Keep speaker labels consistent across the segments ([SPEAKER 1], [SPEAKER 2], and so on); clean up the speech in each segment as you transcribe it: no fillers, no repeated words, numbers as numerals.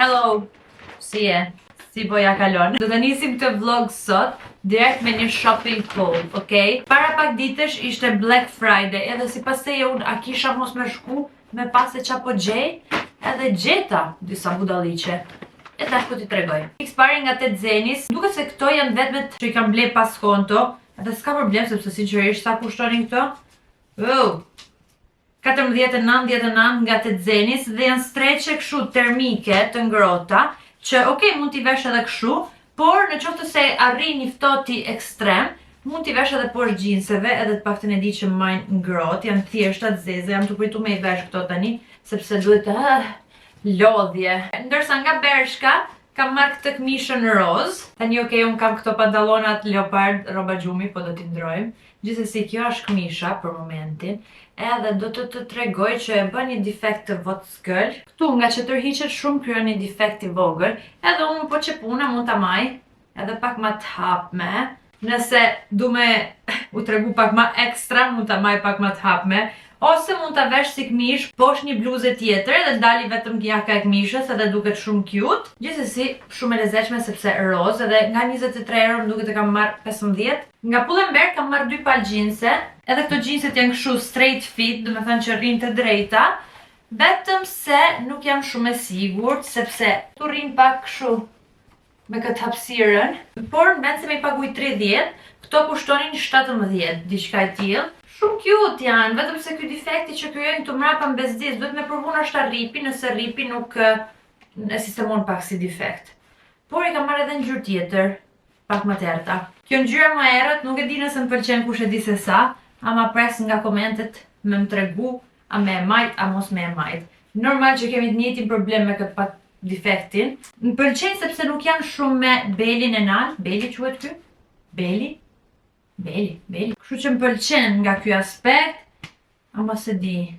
[SPEAKER 1] Hello, si e? Si po ja kalon? Do të nisim këtë vlog sot direkt me një shopping haul, okay? Para pak ditësh ishte Black Friday, edhe sipas teje unë a kisha mos me shku me pas se qa po gjej, edhe gjeta disa budalliqe. E tash po t'i tregoj. Expire nga 8 Zenis, duket se këto janë vetmet që i kam ble pas konto, edhe s'ka problem sepse sinqerisht sa kushtonin këto? 14,99 nga 8 Zenis dhe janë streqe kështu termike të ngrota, që okej, mund t'i vesh edhe kështu, por në qoftë se arrin një ftohti ekstrem, mund t'i vesh edhe poshtë xhinseve, edhe të paktën e di që majnë ngrot, janë thjeshta të zeze, jam të pritur me i vesh këto tani, sepse duhet lodhje. Ndërsa nga Bershka, kam marrë këtë këmishën roz. Tani okej, unë kam këto pantallonat leopard, roba gjumi, po do t'i ndrojmë. Gjithsesi kjo është këmisha për momentin, edhe do të tregoj që e bën një defekt të vockël. Këtu nga që tërhiqet shumë kryon një defekt i vogël, edhe unë po që puna mund ta maj, edhe pak ma të hapme. Nëse du me u tregu pak ma ekstra, mund ta maj pak ma të hapme. Ose mund ta vesh si këmish poshtë një bluze tjetër edhe dali vetëm jaka e këmishës edhe duket shumë cute. Gjithsesi shumë e lezetshme sepse roz, edhe nga 23 euro më duket e kam marrë 15. Nga Pull&Bear kam marrë 2 palë gjinse, edhe këto gjinset janë kështu straight fit, do me thënë që rrinë të drejta, vetëm se nuk jam shumë e sigurt sepse tu rrinë pak kështu me këtë hapësirën, por në vend se me i paguaj 30, këto kushtonin 17, diçka e tillë. Shumë cute janë, vetëm se ky defekti që kryojnë këtu mrapa në bezdis, duhet me provu nashta ripi, nëse ripi nuk e sistemon pak si defekt. Por i kam marrë edhe ngjyrë tjetër, pak më të errta. Kjo ngjyra më errët, nuk e di nëse më pëlqen, kush e di se sa, ama pres nga komentet me më tregu a me e majt a mos me e majt. Normal që kemi të njëjtin problem me këtë pak defektin. Më pëlqen sepse nuk janë shumë me belin e nal, beli quhet ky? Beli. Kështu që më pëlqen nga ky aspekt, ama se di.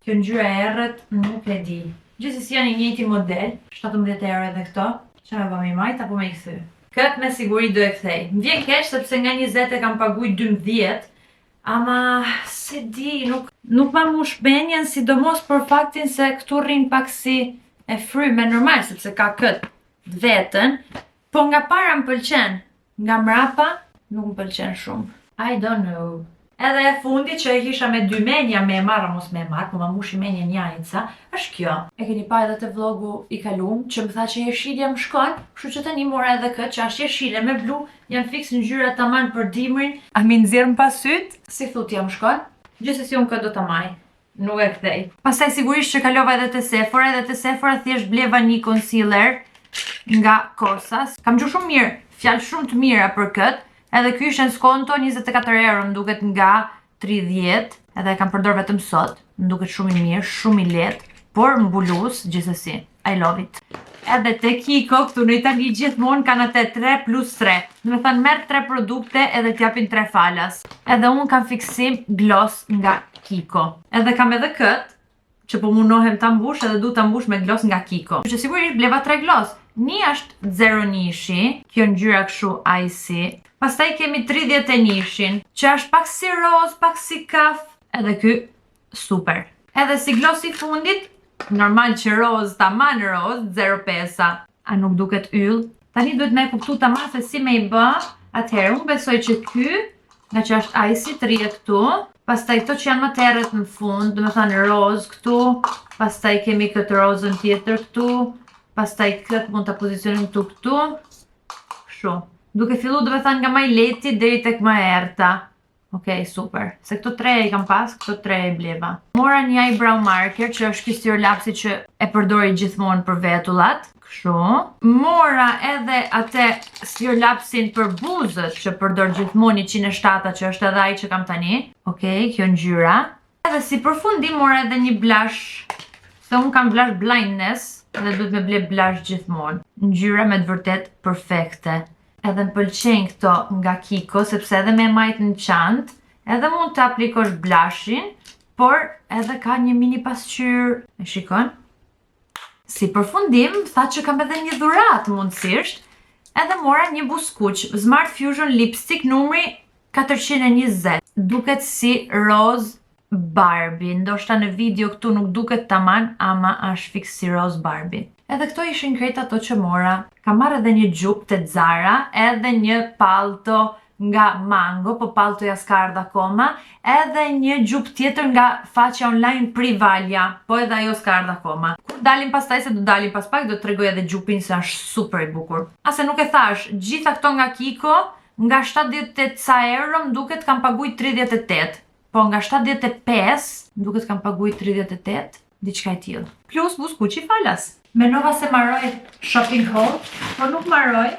[SPEAKER 1] Kjo ngjyra e errët nuk e di. Gjithsesi janë i njëjti model, 17 euro edhe këto. Çfarë me bëj, majt apo me i kthy? Këtë me siguri do e kthej. Më vjen keq sepse nga 20 e kam paguaj 12, ama se di, nuk ma mush menjen, sidomos për faktin se këtu rrin pak si e fryme normal, sepse ka këtë vetën, po nga para më pëlqen, nga mrapa nuk më pëlqen shumë. I don't know. Edhe e fundi që e kisha me 2 menja me e marrë mos me e marrë, po ma mushi menjen janica, është kjo. E keni pa edhe të vlogu i kalum, që më tha që jeshilja më shkon, kështu që tani mora edhe këtë që është jeshile me blu, janë fix ngjyra taman për dimrin. A mi nxjerr më pas syt? Si thut jam shkon? Gjithsesi unë këtë do ta maj. Nuk e kthej. Pastaj sigurisht që kalova edhe te Sephora thjesht bleva një concealer nga Kosas. Kam gjuar shumë mirë, fjalë shumë të mira për këtë. Edhe ky ishte në skonto 24 euro, më duket nga 30, edhe e kam përdor vetëm sot, më duket shumë i mirë, shumë i lehtë, por mbulus gjithsesi. I love it. Edhe te Kiko këtu në Itali gjithmonë kanë atë 3+3. Do të thënë merr 3 produkte edhe t'japin 3 falas. Edhe unë kam fiksim gloss nga Kiko. Edhe kam edhe këtë, që po munohem ta mbush edhe du ta mbush me gloss nga Kiko. Që sigurisht bleva 3 gloss. Një është 01, kjo ngjyra kështu icy. Pastaj kemi 31, që është pak si roz, pak si kaf, edhe ky super. Edhe si gloss i fundit, normal që roz, taman roz, 05. A nuk duket yll? Tani duhet me kuptu taman se si me i bë. Atëherë, unë besoj që ky, nga që është icy, të rije këtu. Pastaj këto që janë më të errët në fund, do me thënë roz këtu. Pastaj kemi këtë rozën tjetër këtu. Pastaj këtë mund të pozicionim këtu. Kështu. Duke fillu do me thënë nga më i lehti deri tek më e errta. Okej, super. Se këto 3 i kam pas, këto 3 i bleva. Mora një eyebrow marker që është ky Stiolapsi që e përdori gjithmonë për vetullat. Kështu. Mora edhe atë Stiolapsin për buzët që përdor gjithmonë 107 që është edhe ai që kam tani. Okej, kjo ngjyra. Edhe si përfundim mora edhe një blush. Se unë kam blush blindness dhe duhet me ble blush gjithmonë. Ngjyra me të vërtet perfekte. Edhe më pëlqen këto nga Kiko, sepse edhe me majt në çantë, edhe mund të aplikosh blushin, por edhe ka një mini pasqyrë. E shikon? Si përfundim, tha që kam edhe një dhuratë mundësisht, edhe mora një buskuq, Smart Fusion Lipstick numri 420. Duket si roz Barbie, ndoshta në video këtu nuk duket taman, ama është fix si roz Barbie. Edhe këto ishin krejt ato që mora. Kam marrë edhe një xhup te Zara, edhe një palto nga Mango, po paltoja s'ka ardhur akoma, edhe një xhup tjetër nga faqja online Privalja, po edhe ajo s'ka ardhur akoma. Kur dalim pastaj, se do dalim pas pak, do të tregoj edhe xhupin se është super i bukur. Ase nuk e thash, gjitha këto nga Kiko, nga 78 ca euro, m'duket kam paguajt 38. Po nga 75, m'duket kam paguajt 38, diçka e tillë. Plus buskuqi falas. Menova se marroj shopping haul, por nuk marroj,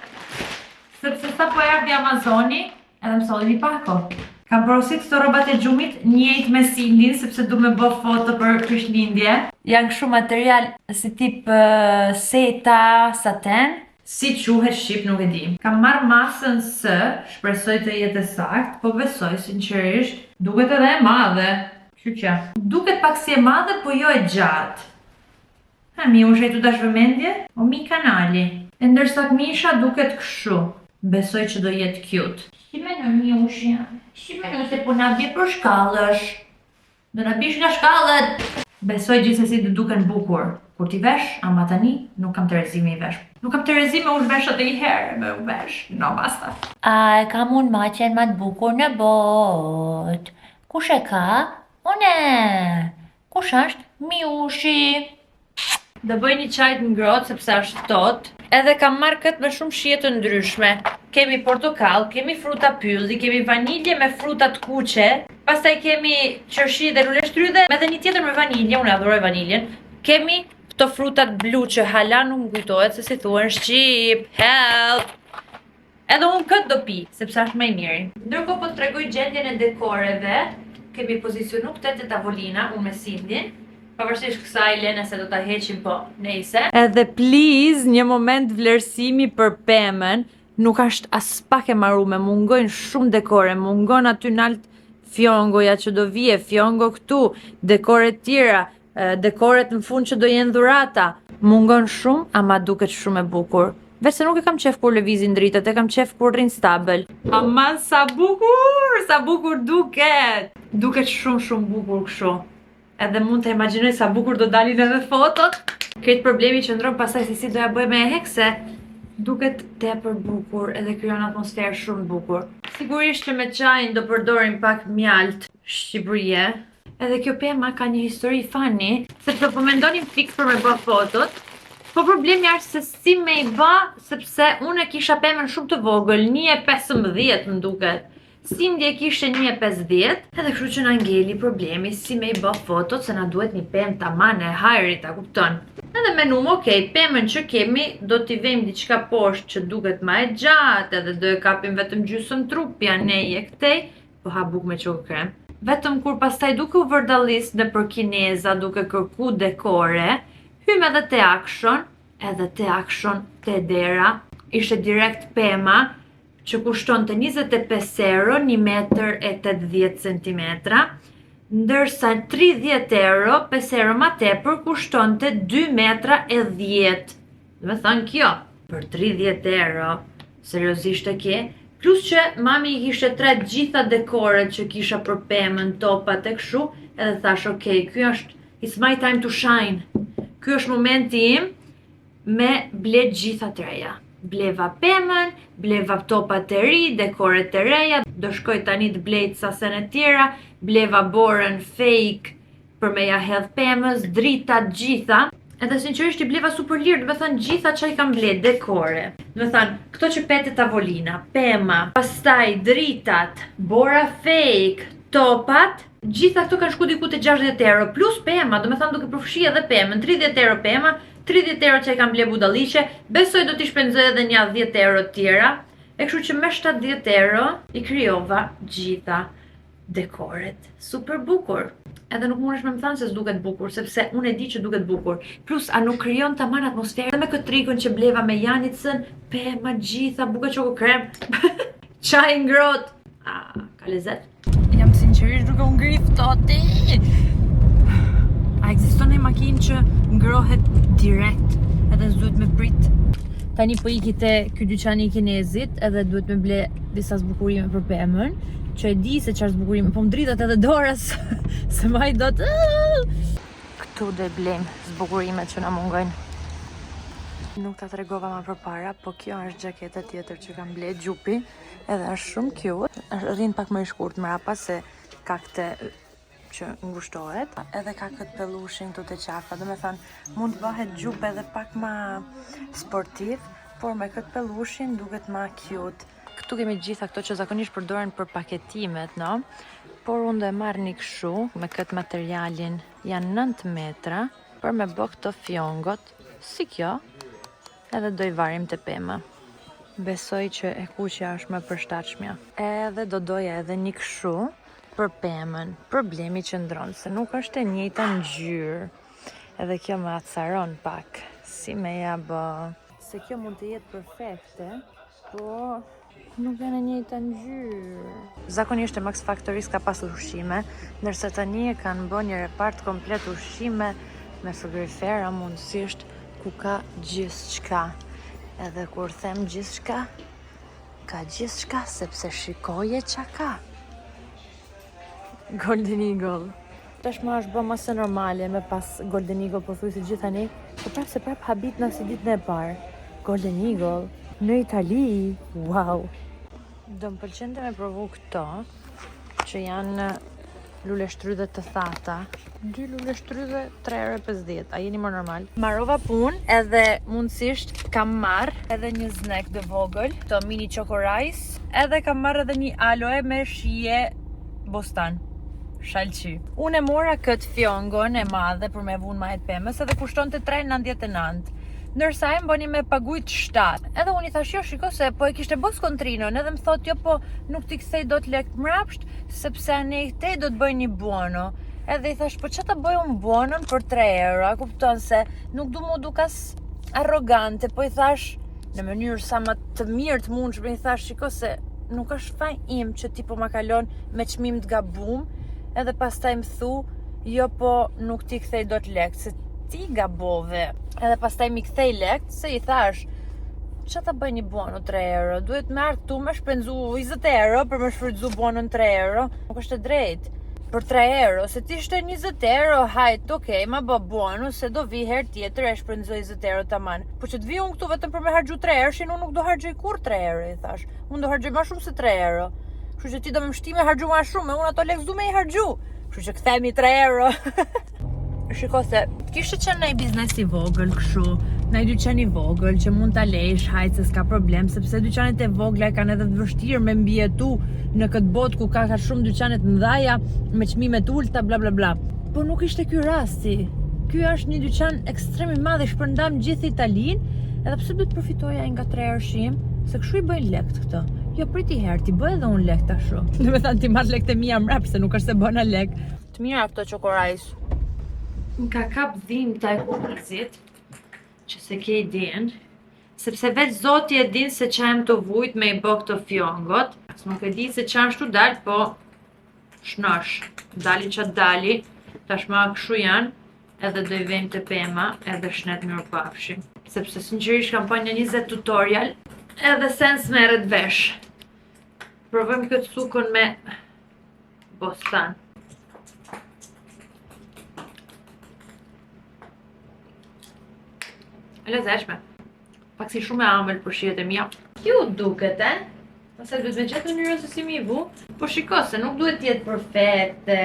[SPEAKER 1] sepse sa po erdhi Amazoni, edhe më solli një pako. Kam porosit këto rrobat e xhumit njëjtë me Sindin, sepse du me bë foto për Krishtlindje. Janë kështu material si tip seta, saten, si quhet shqip nuk e di. Kam marrë masën S, shpresoj të jetë sakt, po besoj sinqerisht, duket edhe e madhe. Kështu duket pak si e madhe, po jo e gjatë. Mi u shajtu dash vëmendje? O mi kanali. E ndërsa Misha duket kështu. Besoj që do jetë cute. Si menoj mi ushja? Si menoj se po na bje për shkallësh? Do na bish nga shkallët! Besoj gjithsesi të duken bukur. Kur ti vesh, ama tani, nuk kam të rezime i vesh. Nuk kam të rezime ush vesh atë i herë me u vesh. No, basta.
[SPEAKER 2] A e kam unë maqen ma të bukur në bot. Kush e ka? Une. Kush është? Miushi.
[SPEAKER 1] Do bëj një çaj të ngrohtë sepse është ftohtë. Edhe kam marrë këtë me shumë shije të ndryshme. Kemi portokall, kemi fruta pylli, kemi vanilje me fruta të kuqe, pastaj kemi qershi dhe lule shtrydhe, edhe një tjetër me vanilje, unë adhuroj vaniljen. Kemi këto frutat blu që hala nuk më kujtohet se si thuhen shqip. Help! Edhe unë këtë do pi, sepse është më i miri. Ndërkohë po t'tregoj gjendjen e dekoreve. Kemi pozicionu këtë tavolina, unë me Sindin. Pavarësisht kësaj Lena se do ta heqim po nejse. Edhe please një moment vlerësimi për pemën. Nuk është as pak e marrume, mungojnë shumë dekore, mungon aty nalt fjongoja që do vije, fjongo këtu, dekore tjera, dekoret në fund që do jenë dhurata. Mungon shumë, ama duket shumë e bukur. Veç se nuk e kam qef kur lëvizin dritat, e kam qef kur rrin stabël. Aman sa bukur duket! Duket shumë bukur kështu. Edhe mund të imagjinoj sa bukur do dalin edhe fotot. Këtë problemi që ndron pasaj se si doja bëj me hekse, duket tepër bukur edhe krijon atmosferë shumë bukur. Sigurisht që me çajin do përdorim pak mjalt Shqipërie. Edhe kjo pema ka një histori funny, sepse po mendonim fix për me bë fotot. Po problemi është se si me i bë, sepse unë kisha pemën shumë të vogël, 1.15 më duket. Sindi e kishte 1.50, edhe kështu që na ngeli problemi si me i bë fotot, se na duhet një pemë tamam e hajrit, a kupton? Edhe menum, okej, pemën që kemi, do t'i vejmë diçka poshtë që duket ma e gjatë, edhe do e kapim vetëm gjysmë trupja, ne i e këtej, po ha buk me çoku krem. Vetëm kur pastaj duke u vërdallis në për kineza, duke kërku dekore, hym edhe te Action, edhe te Action, te Dera, ishte direkt pema, që kushton të 25 euro, 1,80 cm, ndërsa 30 euro, 5 euro ma tepër, kushton të 2,10 m. Dhe me thënë kjo, për 30 euro, seriozisht e ke, plus që mami i kishte 3 gjitha dekoret që kisha për pemën, topat e kështu, edhe thash, okej, kjo është, it's my time to shine. Kjo është momenti im me ble gjitha të reja. Bleva pemën, bleva topat e ri, dekoret e reja, do shkoj tani të blej ca sene tjera, bleva borën fake për me ja hedh pemës, dritat gjitha. Edhe sinqerisht i bleva super lirë, do me thënë gjitha që i kam blej, dekore. Do me thënë, këto që pete tavolina, pema, pastaj dritat, bora fake, topat, gjitha këto kanë shku diku të 60 euro, plus pema, do me thënë duke përfshi edhe pemën, 30 euro pema, 30 euro që i kam ble budalliqe, besoj do t'i shpenzoj edhe një 10 euro tjera, e kështu që me 70 euro i krijova gjitha dekoret. Super bukur. Edhe nuk mundesh me më thënë se s'duket bukur, sepse unë e di që duket bukur. Plus, a nuk krijon tamam atmosferë. Dhe me këtë trikun që bleva me Janicën, pema gjitha, buke çoku krem, çaj ngrohtë. Ka lezet. Jam sinqerisht duke u ngri ftohti. A ekziston një makinë që ngrohet direkt, edhe s'duhet me prit? Tani po iki te ky dyqani i kinezit, edhe duhet me ble disa zbukurime për pemën, që e di se çfarë zbukurime, po më dritat edhe dorës, se maj do të... Këtu do e blejmë zbukurimet që na mungojnë. Nuk ta tregova më përpara, po kjo është xhaketa tjetër që kam ble Gjupi, edhe është shumë cute. Rrin pak më i shkurt mrapa se ka këtë që ngushtohet, edhe ka këtë pellushin këtu të qafa, do me thënë mund të bëhet gjupe edhe pak më sportiv, por me këtë pellushin duket më cute. Këtu kemi gjitha këto që zakonisht përdoren për paketimet, no? Por unë do e marr një kështu me këtë materialin, janë 9 metra, për me bë këto fjongot, si kjo, edhe do i varim të pema. Besoj që e kuqja është më përshtatshmja. Edhe do doja edhe një kështu për pemën. Problemi që ndronë, se nuk është e njëjta ngjyrë. Edhe kjo më acaron pak, si me ja bë. Se kjo mund të jetë perfekte, po nuk janë e njëjta ngjyrë. Zakonisht e Max Factory ka pasur ushqime, ndërsa tani e kanë bërë një repart komplet ushqime me frigorifera mundësisht ku ka gjithçka. Edhe kur them gjithçka, ka gjithçka sepse shikoje çka ka. Golden Eagle. Tashmë është bë më se normale me pas Golden Eagle pothuajse gjithani, por prapë se prapë habit na si ditën e parë. Golden Eagle në Itali, wow! Do më pëlqente me provu këto, që janë lule shtrydhe të thata. 2 lule shtrydhe, 3,50 €, a jeni më normal? Marrova punë edhe mundësisht kam marrë edhe një snack të vogël, këto mini choco rice, edhe kam marrë edhe një aloe me shije bostan. Shalqy. Unë e mora këtë fjongon e madhe për me vunë mahet pemës edhe kushton të 3,99. Ndërsa e mboni me pagujt 7. Edhe unë i thash jo shiko se po e kishte bë skontrinon, edhe më thot jo po nuk t'i kthej dot lek mrapsht, sepse ne i kthej do të bëj një buono. Edhe i thash po ç'a ta bëj unë buonon për 3 €, a kupton se nuk du mu dukas arrogante, po i thash në mënyrë sa më të mirë të mundshme, i thash shiko se nuk është faj im që ti po ma kalon me çmim të gabum, edhe pastaj më thu jo po nuk t'i kthej dot lek, se ti gabove. Edhe pastaj mi kthej lekt, se i thash ç'a ta bëj një buono 3 €, duhet me ardh këtu me shpenzu 20 € për me shfrytzu buonon 3 €, nuk është e drejtë. Për 3 €, se ti shte 20 €, hajt, okej, ma bë buono, se do vi her tjetër e shpenzoj 20 € taman. Po që të vi unë këtu vetëm për me harxhu 3 €, unë nuk do harxhoj kur 3 €, i thash. Unë do harxhoj më shumë se 3 €. Kështu që ti do më shti me harxhu më shumë, unë ato lek s'du me i harxhu. Kështu që kthemi 3 €. Shiko se, kishte qenë nëj biznes i vogël kështu, nëj dyqan i vogël që mund ta lejsh, hajt se s'ka problem, sepse dyqanet e vogla kanë edhe të vështirë me mbijetu në këtë botë ku ka shumë dyqanet mëdhaja me çmimet ulta bla bla bla. Po nuk ishte ky rasti. Ky është një dyqan ekstrem i madh, shpërndam gjithë Italinë, edhe pse duhet përfitoja nga 3 €, se kështu i bëjnë lekt këto. Jo priti herë, ti bëj edhe unë lek tashu. Do me thënë ti marr lekët e mia mrap, se nuk është se bëna lek. Të mira këto çokorajs. Më ka kap dhimbta e kurrizit, që se ke idin, sepse veç zoti e din se çajm të vujt me i bë këto fjongot. Nuk e di se çan shtu dal, po shnosh. Dali që dali, tashma kështu janë, edhe do i vejmë të pema, edhe shnet mirëpafshim. Sepse sinqerisht kam pa një 20 tutorial, edhe sens merret vesh. Provojmë këtë sukën me bostan. E lezetshme. Pak si shumë e amël për shijet e mia. Cute duket, e? Pastaj duhet me gjetë mënyrën se si mi vu. Po shiko se nuk duhet t'jetë perfekte,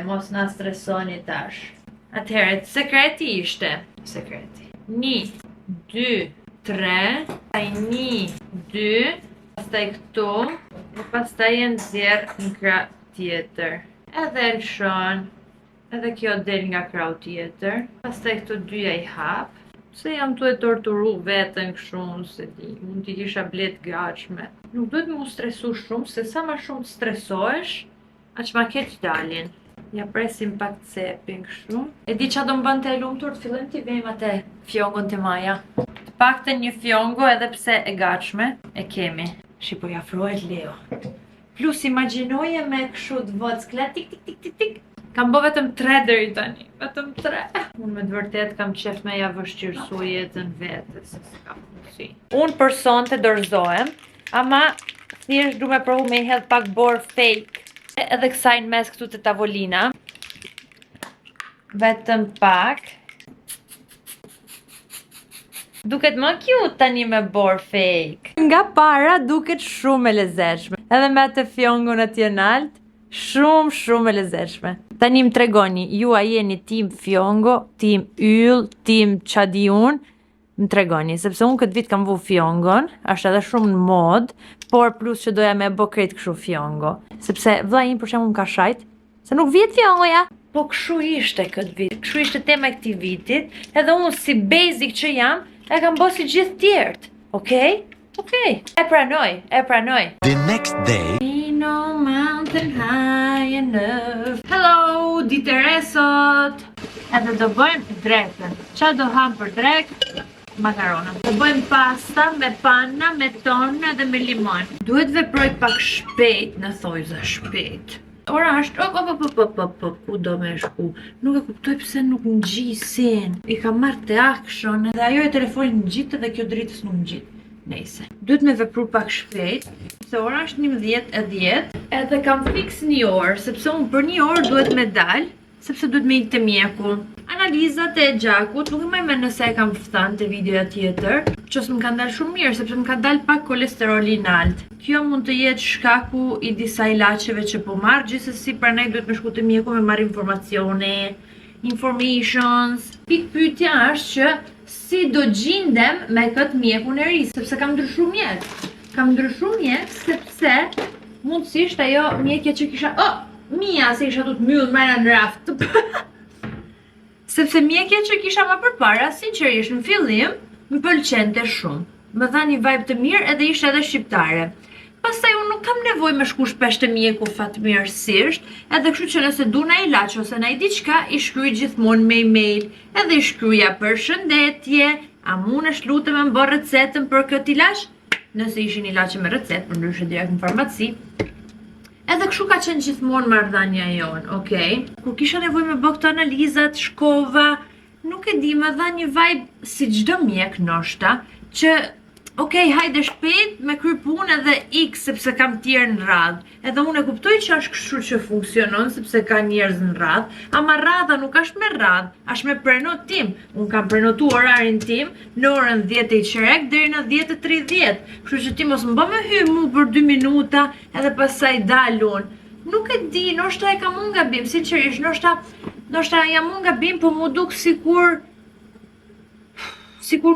[SPEAKER 1] mos na stresoni tash. Atëherë, sekreti ishte. Sekreti. 1, 2, 3, pastaj 1, 2, pastaj këtu, e pastaj e nxjerr në krah tjetër. Edhe lëshon, edhe kjo del nga krahu tjetër. Pastaj këto dyja i hap. Se jam tu e torturu veten kështu, se di, mund t'i kisha blet gatshme. Nuk duhet mu stresu shumë, se sa ma shumë të stresohesh, aq ma keq dalin. Ja presim pak cepin kështu. E di qa do më bënte e lumtur, të fillojmë t'i vejmë atë fjongon të maja. Të pakte një fjongo edhe pse e gatshme, e kemi. Shqipo ja afrohet Leo. Plus imagjinoje me kështu të vockla, tik tik tik tik tik. Kam bë vetëm 3 deri tani, vetëm 3. Unë me të vërtet kam qef me ja vështirësu jetën vetes, se s'ka mundësi. Unë për sonte dorëzohem, ama thjesht du me provu me i hedh pak bor fake. Edhe kësaj në mes këtu të tavolina. Vetëm pak. Duket më cute tani me bor fake. Nga para duket shumë e lezetshme. Edhe me atë fjongun atje nalt, shumë e lezetshme. Tani më tregoni, ju a jeni tim fjongo, tim yll, tim çadi unë, më tregoni, sepse unë këtë vit kam vu fjongon, është edhe shumë në mod, por plus që doja me bo krejt këshu fjongo. Sepse vlla im për shembull më ka shajt, se nuk vjet fjongoja. Po këshu ishte këtë vit, këshu ishte tema e këtij vitit, edhe unë si basic që jam, e kam bo si gjithë tjertë, okej? Okej, e pranoj.
[SPEAKER 3] The next day.
[SPEAKER 1] Ain't no mountain high enough. Hello, ditë e re sot. Edhe do bëjmë drekën. Qa do ham për drek? Makarona. Do bëjmë pasta me panna, me tonë dhe me limon. Duhet veproj pak shpejt, në thojza shpejt. Ora është, ku do me shku? Nuk e kuptoj pse nuk në gjisin. I ka marrë te action edhe ajo e telefonin në gjitë dhe kjo dritës nuk në gjitë. Nejse. Duhet me vepru pak shpejt, se ora është 11:10, edhe kam fix një orë, sepse unë për një orë duhet me dalë, sepse duhet me ikë te mjeku. Analizat e gjakut, nuk e maj me nëse e kam fëtan të videoja tjetër, që më kanë dalë shumë mirë, sepse më kanë dalë pak kolesteroli nalt. Kjo mund të jetë shkaku i disa ilaçeve që po marr, gjithsesi pranaj duhet me shku te mjeku me marr informations. Pikë pyetja është që si do gjindem me këtë mjekun e ri, sepse kam ndryshu mjek. Kam ndryshu mjek sepse mundësisht ajo mjekja që kisha... Mia, se isha du të myllë mrena në raft. Sepse mjekja që kisha më përpara, sinqerisht në fillim, më pëlqente shumë. Më dha një vibe të mirë edhe ishte edhe shqiptare. Pastaj unë nuk kam nevojë me shku shpesh te mjeku fatmirësisht, edhe kështu që nëse du na ilaç ose na i diçka, i shkruaj gjithmonë me email, edhe i shkruaja përshëndetje, a mundesh lutem më bë recetën për këtë ilaç? Nëse ishin ilaçe me recetë, përndryshe direkt në farmaci. Edhe kështu ka qenë gjithmonë marrëdhënia jonë, okay? Kur kisha nevojë me bë këto analizat, shkova, nuk e di, më dha një vibe si çdo mjek ndoshta, që okej, hajde shpejt me kry punë edhe ik sepse kam tjerë në radhë. Edhe unë e kuptoj që është kështu që funksionon sepse ka njerëz në radhë, ama radha nuk është me radhë, është me prenotim. Unë kam prenotu orarin tim në orën 10:15 deri në 10:30. Kështu që ti mos më bë me hy mu për 2 minuta edhe pastaj dal unë. Nuk e di, ndoshta e kam unë gabim, sinqerisht, ndoshta jam unë gabim, po mu duk sikur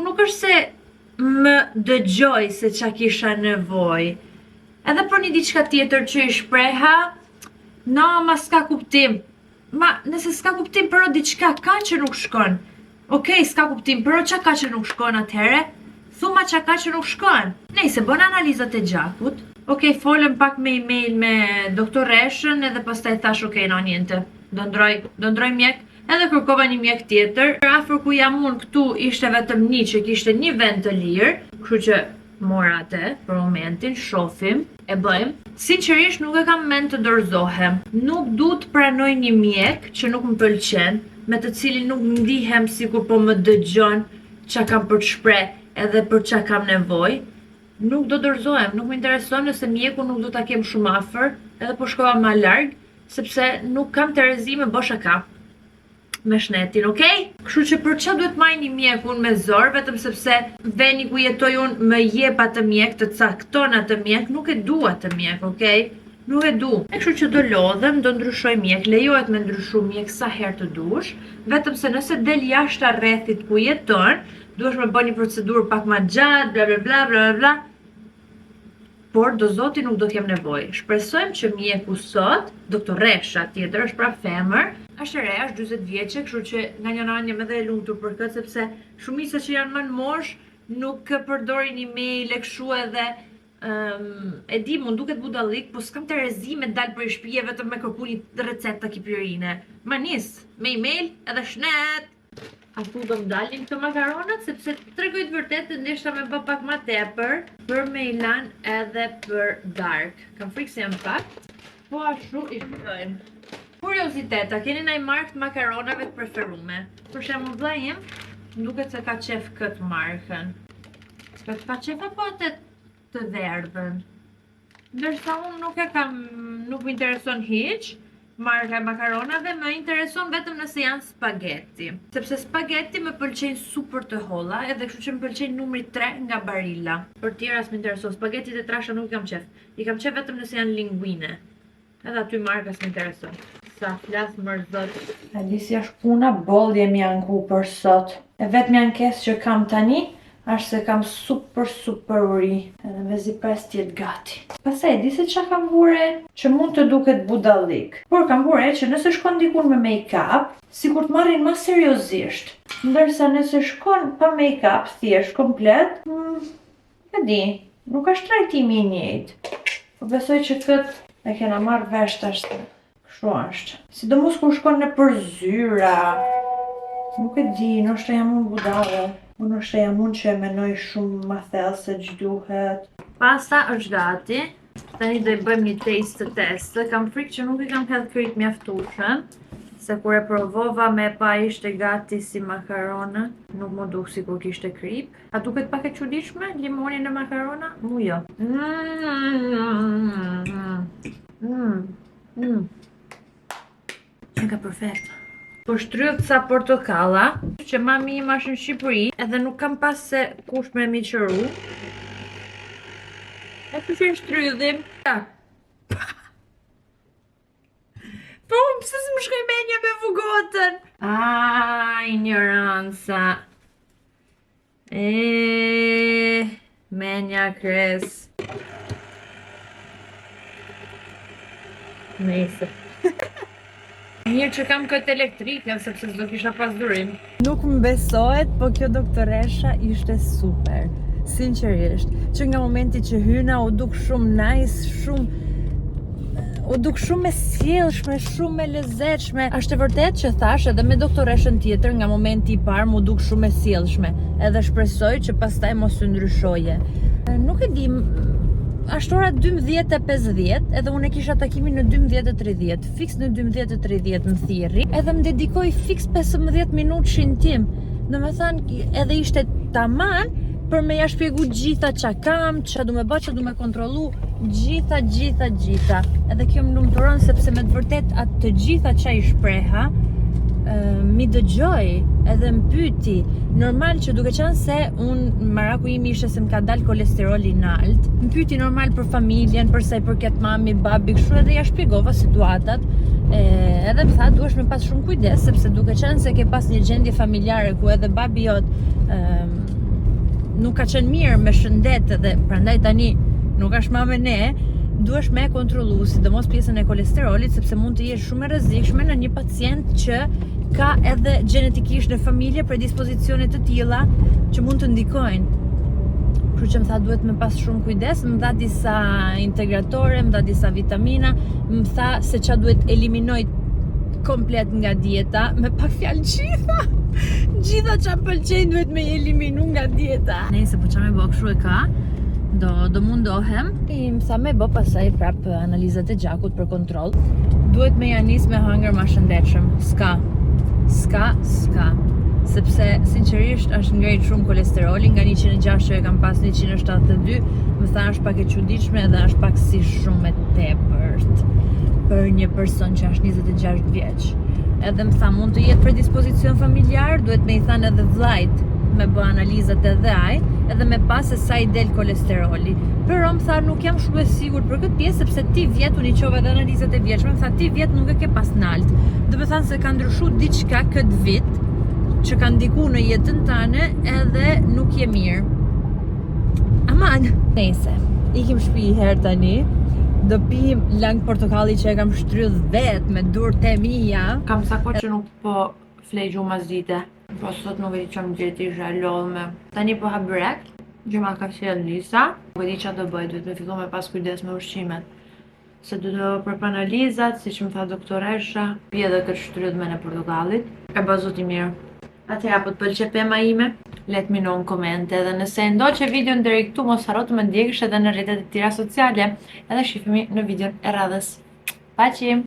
[SPEAKER 1] nuk është se më dëgjoj se qa kisha nevoj. Edhe për një diçka tjetër që i shpreha, ma s'ka kuptim. Ma nëse s'ka kuptim, pero diçka ka që nuk shkon. Okej, s'ka kuptim, pero qa ka që nuk shkon atëhere? Thuma qa ka që nuk shkon. Nejse, bën analizat e gjakut. Okej, folëm pak me email me doktoreshën edhe pastaj thash okej, no njente. Do ndroj mjek. Edhe kërkova një mjek tjetër. Afër ku jam unë këtu ishte vetëm një që kishte një vend të lirë, kështu që mora atë për momentin, shohim, e bëjmë. Sinqerisht nuk e kam mend të dorëzohem. Nuk du të pranoj një mjek që nuk më pëlqen, me të cilin nuk ndihem sikur po më dëgjon çka kam për të shpreh edhe për çka kam nevojë. Nuk do dorëzohem, nuk më intereson nëse mjeku nuk do ta kem shumë afër, edhe po shkova më larg, sepse nuk kam terezi me bë shaka me shnetin, okej? Kështu që për çfarë duhet marr një mjek unë me zor, vetëm sepse veni ku jetoj unë më jep atë mjek, të cakton atë mjek, nuk e du atë mjek, okej? Nuk e du. E kështu që do lodhem, do ndryshoj mjek, lejohet me ndryshu mjek sa herë të dush, vetëm se nëse del jashtë rrethit ku jeton, duhesh me bë një procedurë pak më gjatë, bla bla bla bla bla. Por do zoti nuk do t'jem nevojë. Shpresojmë që mjeku sot, doktoresha tjetër është prap femër, është e re, është 40 vjeçe, kështu që nga një anë jam edhe e lumtur për këtë, sepse shumica që janë më në moshë nuk përdorin email e kështu edhe e di, mund duket budallik, po s'kam terezi me dal për shtëpi vetëm me kërku një recetë takipirine. Ma nis me email edhe shnet. A thu do m'dalin këto makaronat, sepse tregoj të vërtetë ndeshta me bë pak më tepër për me i lan edhe për dark. Kam frikë se jam pak, po ashtu i shkojmë. Kurioziteta, keni ndaj markë të makaronave të preferume? Për shembull vllai im, duket se ka qef këtë markën. S'ka qef apo atë të verdhën? Ndërsa unë nuk më intereson hiç, marka e makaronave, më intereson vetëm nëse janë spaghetti. Sepse spaghetti më pëlqejnë super të holla, edhe kështu që më pëlqejnë numri 3 nga Barilla. Për tjera s'më intereson, spaghettit e trasha nuk i kam qef. I kam qef vetëm nëse janë linguine. Edhe aty marka s'më intereson. Sa flas mërzot. Alicia është puna, boll jemi anku për sot. E vetëm ankesë që kam tani është se kam super uri. Edhe vezi pres t'jetë gati. Pastaj di se çka kam vure që mund të duket budallik. Por kam vure që nëse shkon dikun me make-up, sikur të marrin më seriozisht. Ndërsa nëse shkon pa make-up thjesht komplet, e di, nuk është trajtimi i njëjtë. Po besoj që këtë e kena marrë vesh tash. Kështu është. Sidomos kur shkon nëpër zyra. Nuk e di, ndoshta jam unë budale. Unë është jam unë që e menoj shumë ma thellë se ç'duhet. Pasta është gati. Tani do i bëjmë një taste test. Kam frikë që nuk i kam hedhë kryp mjaftueshëm. Se kur e provova me pa ishte gati si makarona. Nuk më duk si kur kishte kryp. A duket pak e çuditshme limoni në makarona? Mu jo. Që ka perfekt. Po shtrydh sa portokalla, që mami im është në Shqipëri, edhe nuk kam pas se kush me mi qëru. E që shtrydhim. Po, pëse s'më shkoj menja me vugotën? Ignoranca. Menja kres. Nëse. Mirë që kam këtë elektrike, sepse s'do kisha pas durim. Nuk më besohet, po kjo doktoresha ishte super. Sinqerisht. Që nga momenti që hyna u duk shumë nice, u duk shumë e sjellshme, shumë e lezetshme. Është e vërtet që thash edhe me doktoreshën tjetër nga momenti i parë mu duk shumë e sjellshme. Edhe shpresoj që pastaj mos u ndryshoje. Nuk e di, ashtë ora 12:50, edhe unë e kisha takimin në 12:30, fiks në 12:30 më thirri, edhe më dedikoj fiks 15 minutshin tim. Dhe me thanë, edhe ishte taman për me ja shpjegu gjitha qa kam, qa du me bë, qa du me kontrolu, gjitha. Edhe kjo më lumturon sepse me të vërtet atë të gjitha qa i shpreha, mi dëgjoj edhe më pyti. Normal që duke qenë se unë maraku imi ishte se më ka dal kolesteroli nalt, më pyti normal për familjen, për sa i përket mami, babi, kështu edhe ja shpjegova situatat. Edhe më tha duhesh me pas shumë kujdes, sepse duke qenë se ke pas një gjendje familjare ku edhe babi jot nuk ka qenë mirë me shëndet, edhe prandaj tani nuk është ma me ne, duhesh me kontrollu sidomos pjesën e kolesterolit, sepse mund të jesh shumë e rrezikshme në një pacient që ka edhe gjenetikisht në familje predispozicione të tilla që mund të ndikojnë. Kështu që më tha duhet me pas shumë kujdes, më dha disa integratore, më dha disa vitamina, më tha se qa duhet eliminoj komplet nga dieta, me pak fjalë gjitha qa pëlqejnë duhet me eliminu nga dieta. Nëse po qa me bë kështu e ka, do mundohem. Më tha me bë pasaj prap analizat e gjakut për kontroll. Duhet me janis me hangër ma shëndetshëm. Ska. Sepse sinqerisht është ngrit shumë kolesteroli, nga 106 e kam pas 172, më tha është pak e çuditshme edhe është pak si shumë e tepërt për një person që është 26 vjeç. Edhe më tha mund të jetë predispozicion familjar, duhet me i thanë edhe vllajt me bë analizat edhe aj, edhe me pas se sa i del kolesteroli. Pero më tha nuk jam shumë e sigurt për këtë pjesë, sepse ti vjet unë i qova edhe analizat e vjetshme, më tha ti vjet nuk e ke pas nalt. Do me thanë se ka ndryshu diçka këtë vit që ka ndiku në jetën tane edhe nuk je mirë. Aman, nese, ikim shtëpi herë tani, do pim lang portokalli që e kam shtrydh vet me durët e mia. Kam sa kohë që nuk po flej gjumë as dite. Po sot nuk e di që më gjeti isha lodhme. Tani po ha byrek, gjuma ka sjell Lisa. Nuk e di që do bëj, duhet me fillu me pas kujdes me ushqimet. Se du të prep analizat, si që më tha doktoresha, pi edhe këtë shtrydhme në portokallit. E bazot i mirë. Atëra po të pëlqe pema ime, let me know në komente, edhe nëse e ndoqe videon deri këtu, mos harro të më ndjekësh edhe në rrjetet e tjera sociale, edhe shihemi në videon e radhës. Paqim!